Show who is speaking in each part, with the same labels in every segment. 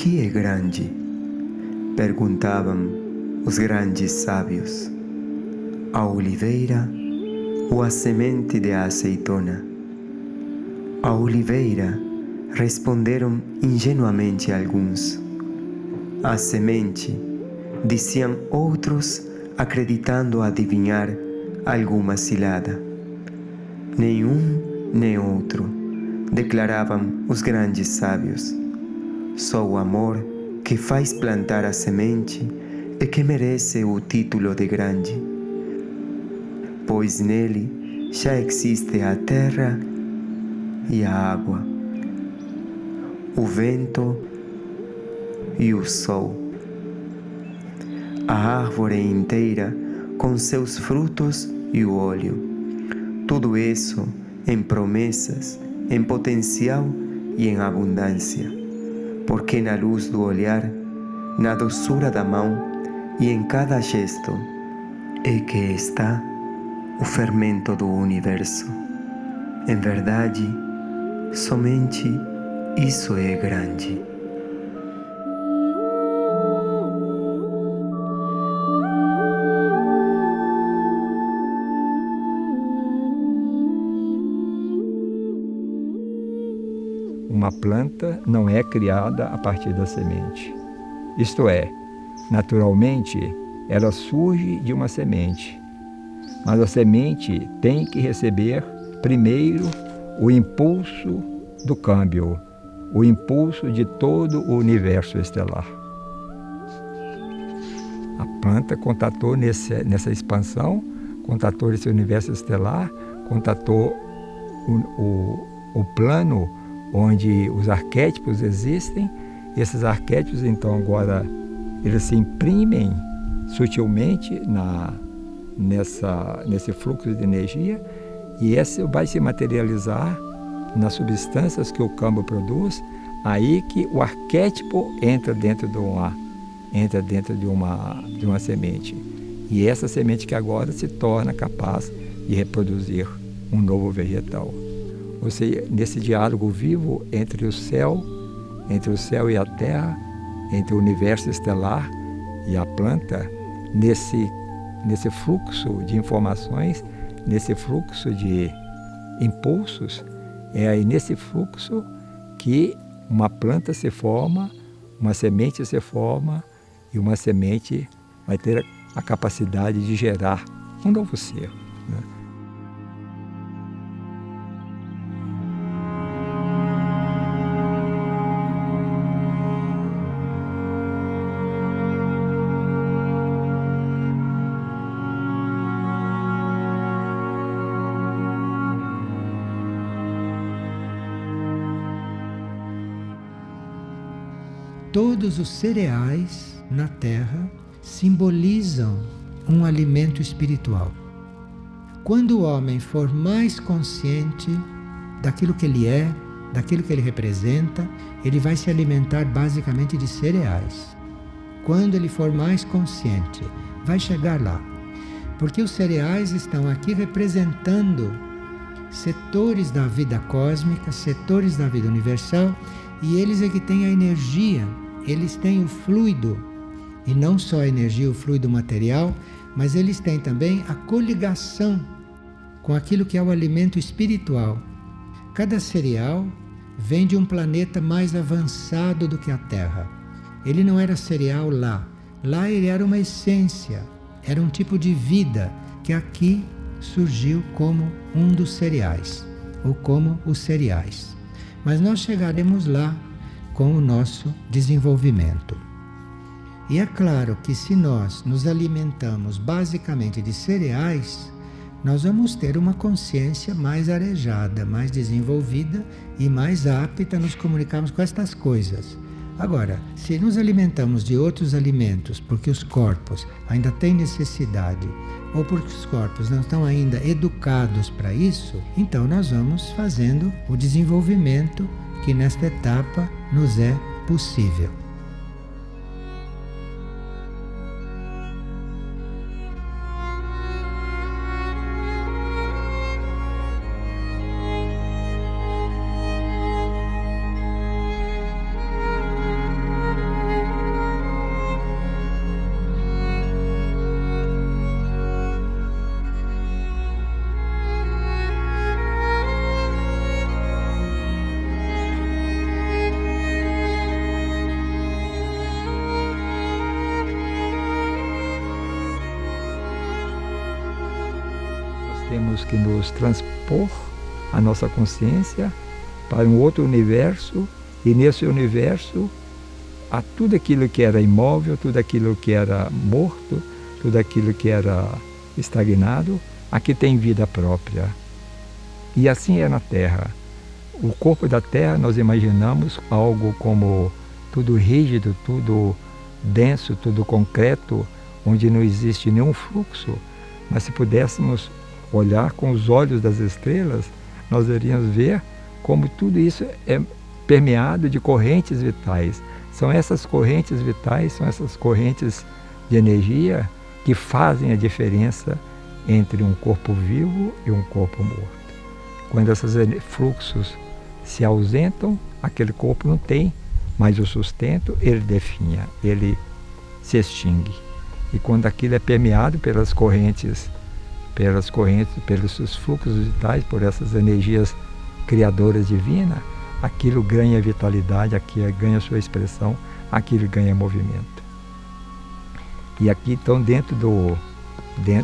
Speaker 1: que é grande? Perguntavam os grandes sábios. A oliveira ou a semente de azeitona? A oliveira, responderam ingenuamente alguns. A semente, diziam outros, acreditando adivinhar alguma cilada. Nenhum nem outro, declaravam os grandes sábios. Só o amor que faz plantar a semente é que merece o título de grande, pois nele já existe a terra e a água, o vento e o sol, a árvore inteira com seus frutos e o óleo. Tudo isso em promessas, em potencial e em abundância, porque na luz do olhar, na doçura da mão e em cada gesto é que está o fermento do universo. Em verdade, somente isso é grande.
Speaker 2: Uma planta não é criada a partir da semente. Isto é, naturalmente, ela surge de uma semente. Mas a semente tem que receber primeiro o impulso do câmbio, o impulso de todo o universo estelar. A planta contatou nessa expansão, contatou esse universo estelar, contatou o plano onde os arquétipos existem. Esses arquétipos, então, agora, eles se imprimem sutilmente nesse fluxo de energia, e esse vai se materializar nas substâncias que o campo produz. Aí que o arquétipo entra dentro de uma semente. E essa semente que agora se torna capaz de reproduzir um novo vegetal. Ou seja, nesse diálogo vivo entre o céu e a terra, entre o universo estelar e a planta, nesse fluxo de informações, nesse fluxo de impulsos, é aí nesse fluxo que uma planta se forma, uma semente se forma, e uma semente vai ter a capacidade de gerar um novo ser, né?
Speaker 3: Todos os cereais na Terra simbolizam um alimento espiritual. Quando o homem for mais consciente daquilo que ele é, daquilo que ele representa, ele vai se alimentar basicamente de cereais. Quando ele for mais consciente, vai chegar lá. Porque os cereais estão aqui representando setores da vida cósmica, setores da vida universal, e eles é que têm a energia, eles têm o fluido, e não só a energia, o fluido material, mas eles têm também a coligação com aquilo que é o alimento espiritual. Cada cereal vem de um planeta mais avançado do que a Terra. Ele não era cereal lá. Lá ele era uma essência, era um tipo de vida que aqui surgiu como um dos cereais, ou como os cereais. Mas nós chegaremos lá com o nosso desenvolvimento. E é claro que se nós nos alimentamos basicamente de cereais, nós vamos ter uma consciência mais arejada, mais desenvolvida e mais apta a nos comunicarmos com estas coisas. Agora, se nos alimentamos de outros alimentos porque os corpos ainda têm necessidade, ou porque os corpos não estão ainda educados para isso, então nós vamos fazendo o desenvolvimento que nesta etapa nos é possível.
Speaker 2: temos que nos transpor a nossa consciência para um outro universo, e nesse universo a tudo aquilo que era imóvel, tudo aquilo que era morto, tudo aquilo que era estagnado, aqui tem vida própria. E assim é na Terra. O corpo da Terra nós imaginamos algo como tudo rígido, tudo denso, tudo concreto, onde não existe nenhum fluxo. Mas se pudéssemos olhar com os olhos das estrelas, nós iríamos ver como tudo isso é permeado de correntes vitais. São essas correntes vitais, são essas correntes de energia que fazem a diferença entre um corpo vivo e um corpo morto. Quando esses fluxos se ausentam, aquele corpo não tem mais o sustento, ele definha, ele se extingue. E quando aquilo é permeado pelos seus fluxos vitais, por essas energias criadoras divinas, aquilo ganha vitalidade, aquilo ganha sua expressão, aquilo ganha movimento. E aqui, então,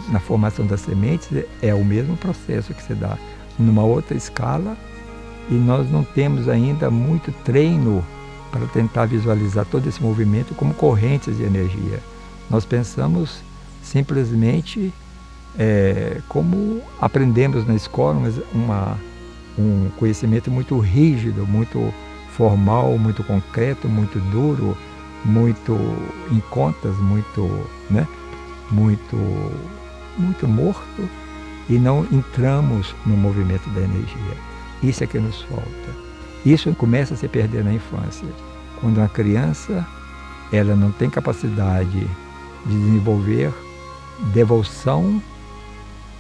Speaker 2: na formação das sementes, é o mesmo processo que se dá numa outra escala, e nós não temos ainda muito treino para tentar visualizar todo esse movimento como correntes de energia. Nós pensamos simplesmente como aprendemos na escola, mas um conhecimento muito rígido, muito formal, muito concreto, muito duro, muito em contas, muito morto, e não entramos no movimento da energia. Isso é que nos falta. Isso começa a se perder na infância. Quando uma criança ela não tem capacidade de desenvolver devoção,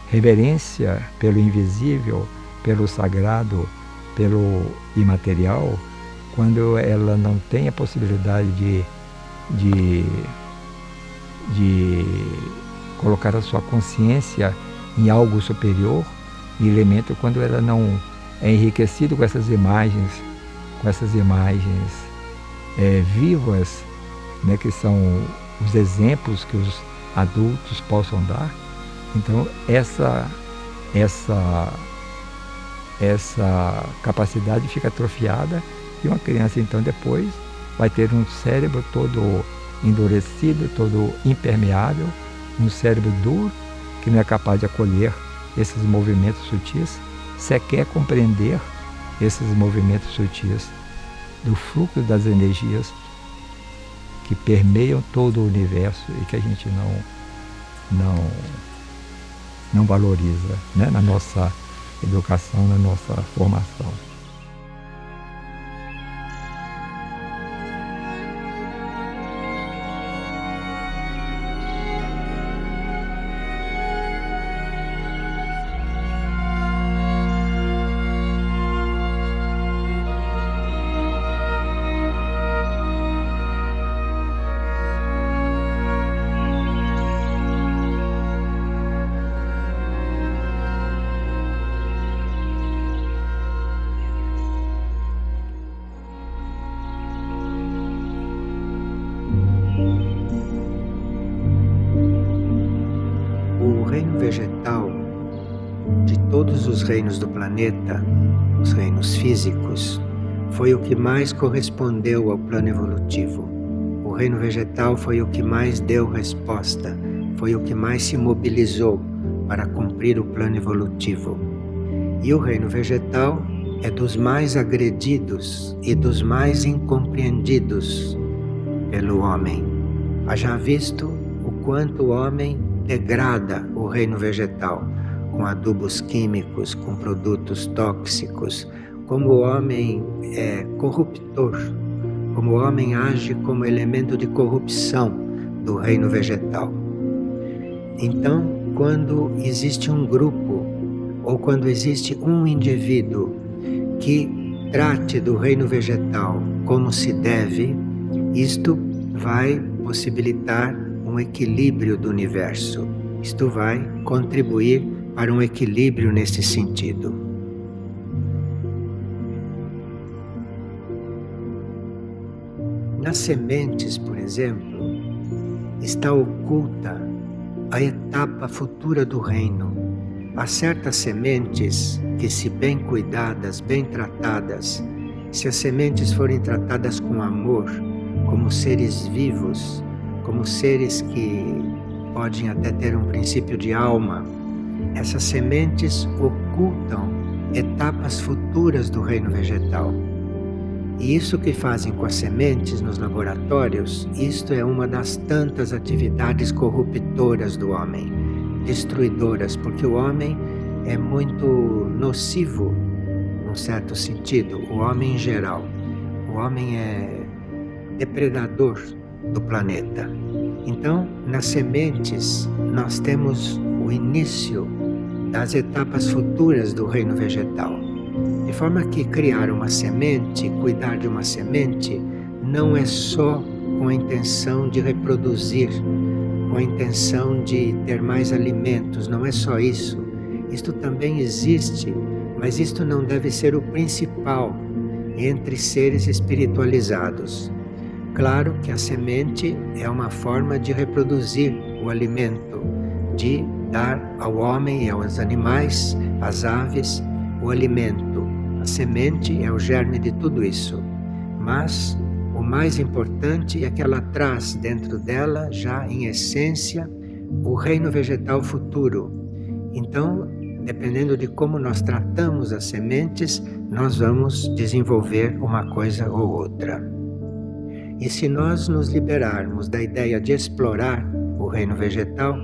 Speaker 2: reverência pelo invisível, pelo sagrado, pelo imaterial, quando ela não tem a possibilidade de colocar a sua consciência em algo superior, em elemento, quando ela não é enriquecida com essas imagens vivas, que são os exemplos que os adultos possam dar. Então essa capacidade fica atrofiada, e uma criança então depois vai ter um cérebro todo endurecido, todo impermeável, um cérebro duro, que não é capaz de acolher esses movimentos sutis, sequer compreender esses movimentos sutis do fluxo das energias que permeiam todo o universo e que a gente não valoriza, na nossa educação, na nossa formação.
Speaker 3: O reino vegetal, de todos os reinos do planeta, os reinos físicos, foi o que mais correspondeu ao plano evolutivo. O reino vegetal foi o que mais deu resposta, foi o que mais se mobilizou para cumprir o plano evolutivo. E o reino vegetal é dos mais agredidos e dos mais incompreendidos pelo homem. Haja visto o quanto o homem degrada o reino vegetal com adubos químicos, com produtos tóxicos, como o homem é corruptor, como o homem age como elemento de corrupção do reino vegetal. Então, quando existe um grupo ou quando existe um indivíduo que trate do reino vegetal como se deve, isto vai possibilitar um equilíbrio do universo. Isto vai contribuir para um equilíbrio nesse sentido. Nas sementes, por exemplo, está oculta a etapa futura do reino. Há certas sementes que, se bem cuidadas, bem tratadas, se as sementes forem tratadas com amor, como seres vivos, como seres que podem até ter um princípio de alma, essas sementes ocultam etapas futuras do reino vegetal. E isso que fazem com as sementes nos laboratórios, isto é uma das tantas atividades corruptoras do homem, destruidoras, porque o homem é muito nocivo, num certo sentido, o homem em geral. O homem é depredador do planeta. Então, nas sementes, nós temos o início das etapas futuras do reino vegetal. De forma que criar uma semente, cuidar de uma semente, não é só com a intenção de reproduzir, com a intenção de ter mais alimentos, não é só isso. Isto também existe, mas isto não deve ser o principal entre seres espiritualizados. Claro que a semente é uma forma de reproduzir o alimento, de dar ao homem e aos animais, às aves, o alimento. A semente é o germe de tudo isso. Mas o mais importante é que ela traz dentro dela, já em essência, o reino vegetal futuro. Então, dependendo de como nós tratamos as sementes, nós vamos desenvolver uma coisa ou outra. E se nós nos liberarmos da ideia de explorar o reino vegetal,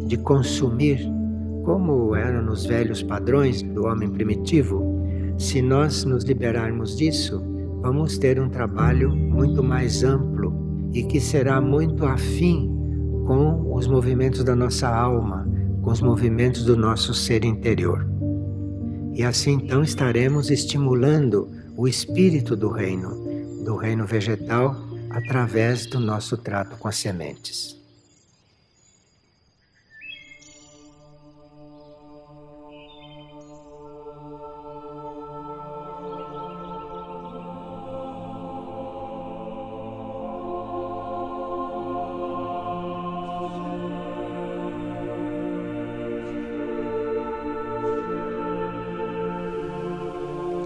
Speaker 3: de consumir, como eram nos velhos padrões do homem primitivo, se nós nos liberarmos disso, vamos ter um trabalho muito mais amplo e que será muito afim com os movimentos da nossa alma, com os movimentos do nosso ser interior. E assim então estaremos estimulando o espírito do reino vegetal, através do nosso trato com as sementes.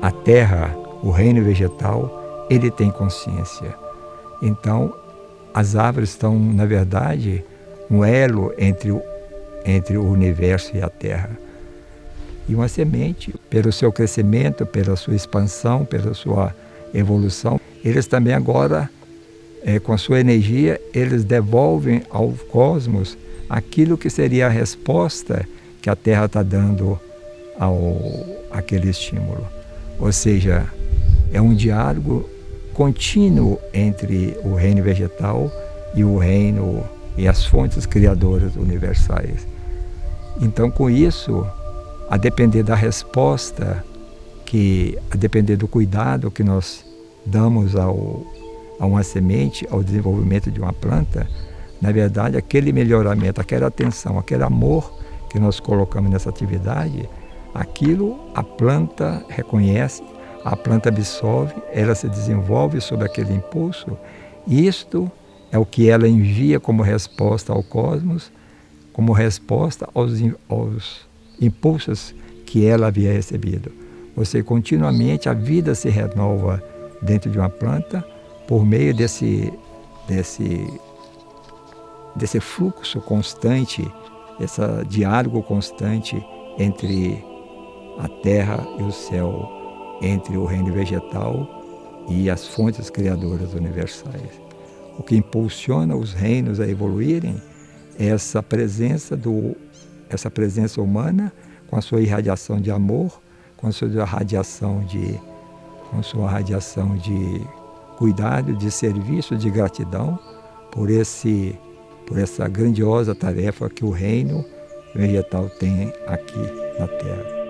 Speaker 2: A terra, o reino vegetal, ele tem consciência. Então, as árvores estão, na verdade, um elo entre o universo e a terra. E uma semente, pelo seu crescimento, pela sua expansão, pela sua evolução, eles também agora, com sua energia, eles devolvem ao cosmos aquilo que seria a resposta que a terra está dando àquele estímulo. Ou seja, é um diálogo contínuo entre o reino vegetal e o reino e as fontes criadoras universais. Então, com isso, a depender da resposta, a depender do cuidado que nós damos a uma semente, ao desenvolvimento de uma planta, na verdade, aquele melhoramento, aquela atenção, aquele amor que nós colocamos nessa atividade, aquilo a planta reconhece, a planta absorve, ela se desenvolve sob aquele impulso. Isto é o que ela envia como resposta ao cosmos, como resposta aos impulsos que ela havia recebido. Ou seja, continuamente a vida se renova dentro de uma planta por meio desse fluxo constante, esse diálogo constante entre a terra e o céu, entre o reino vegetal e as fontes criadoras universais. O que impulsiona os reinos a evoluírem é essa presença humana, com a sua irradiação de amor, com a sua radiação de cuidado, de serviço, de gratidão por essa grandiosa tarefa que o reino vegetal tem aqui na Terra.